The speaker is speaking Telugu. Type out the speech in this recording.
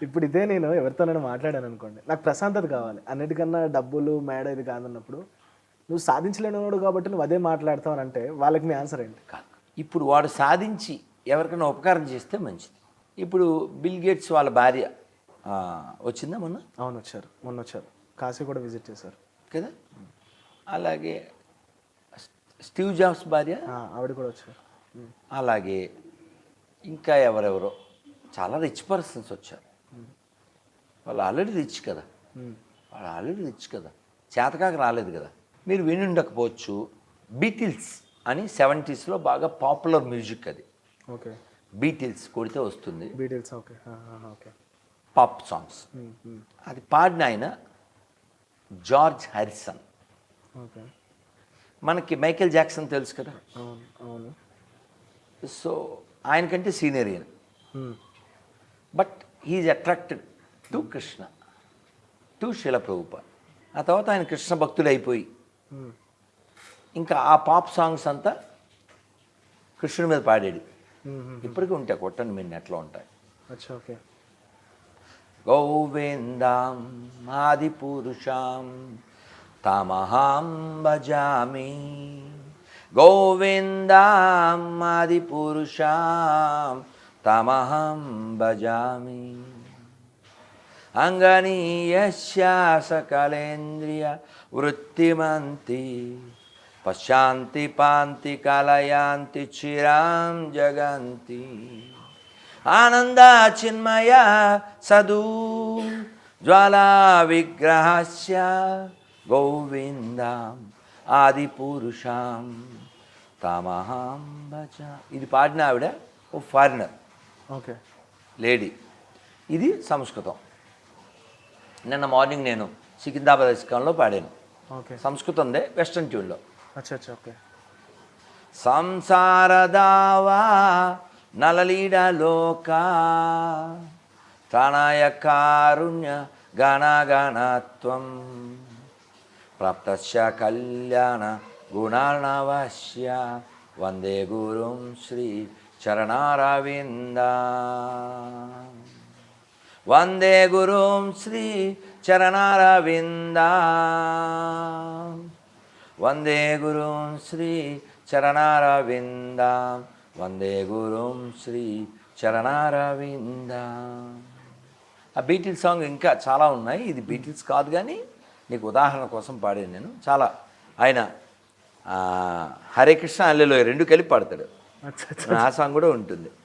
ఇప్పుడు ఇదే నేను ఎవరితోనైనా మాట్లాడాను అనుకోండి, నాకు ప్రశాంతత కావాలి. అన్నిటికన్నా డబ్బులు, మేడ ఇది కాదన్నప్పుడు, నువ్వు సాధించలేనివాడు కాబట్టి నువ్వు అదే మాట్లాడతావు అని అంటే, వాళ్ళకి మీ ఆన్సర్ ఏంటి? కాదు. ఇప్పుడు వాడు సాధించి ఎవరికైనా ఉపకారం చేస్తే మంచిది. ఇప్పుడు బిల్ గేట్స్ వాళ్ళ భార్య ఆ, వచ్చిందా మొన్న? అవును వచ్చారు, మొన్న వచ్చారు. కాశీ కూడా విజిట్ చేశారు కదా. అలాగే స్టీవ్ జాబ్స్ భార్య, ఆవిడ కూడా వచ్చారు. అలాగే ఇంకా ఎవరెవరో చాలా రిచ్ పర్సన్స్ వచ్చారు. వాళ్ళు ఆల్రెడీ రిచ్ కదా, వాళ్ళు ఆల్రెడీ రిచ్ కదా, చేతకాక రాలేదు కదా. మీరు విని ఉండకపోవచ్చు, బీటిల్స్ అని 70s బాగా పాపులర్ మ్యూజిక్. అది ఓకే. బీటిల్స్ కొడితే వస్తుంది, details. Okay. Okay. Pop songs. అది పాడిన ఆయన జార్జ్ హారిసన్. ఓకే. మనకి మైకేల్ జాక్సన్ తెలుసు కదా. అవును అవును. సో ఆయనకంటే సీనియర్ ఈయన. But he is attracted to Krishna, to Shrila Prabhupad. ఆ తర్వాత ఆయన కృష్ణ భక్తుడు అయిపోయి ఇంకా ఆ పాప్ సాంగ్స్ అంతా కృష్ణుడి మీద పాడాడు. ఇప్పటికీ ఉంటాయి, కొట్టండి మీరు నెట్లో ఉంటాయి. అచ్చా. ఓకే. గోవిందాం ఆది పురుషాం తమహం భజామి, గోవిందాం ఆది పురుషాం తమహం భజామి, అంగనీయస్య సకలేంద్రియ వృత్తిమంతి పశ్యాంతి పాంతి కలయాంతి చిరాం జగంతి, ఆనంద చిన్మయ సదూ జ్వాలా విగ్రహస్య గోవిందాం ఆది పురుషాం తమహం భజ. ఇది పాడిన ఆవిడ ఓ ఫారినర్. ఓకే. లేడీ. ఇది సంస్కృతం. నిన్న మార్నింగ్ నేను సికింద్రాబాద్ ఇస్కాన్లో పాడాను. ఓకే. సంస్కృతందే, వెస్ట్రన్ ట్యూన్లో. అచ్చా అచ్చా. ఓకే. సంసారదావా నలలీడలోక త్రాణాయ కారుణ్య గణగణత్వం ప్రాప్తస్య కళ్యాణ గుణార్ణవస్య వందే గురుం శ్రీ చరణారవింద, వందే గురుం శ్రీ చరణారవింద, వందే గురుం శ్రీ చరణారవింద, వందే గురుం శ్రీ చరణారవింద. ఆ బీటిల్స్ సాంగ్ ఇంకా చాలా ఉన్నాయి. ఇది బీటిల్స్ కాదు కానీ నీకు ఉదాహరణ కోసం పాడాను నేను. చాలా ఆయన హరే కృష్ణ హల్లెలూయా రెండు కలిపి పాడతాడు. అచ్చా. ఆ సాంగ్ కూడా ఉంటుంది.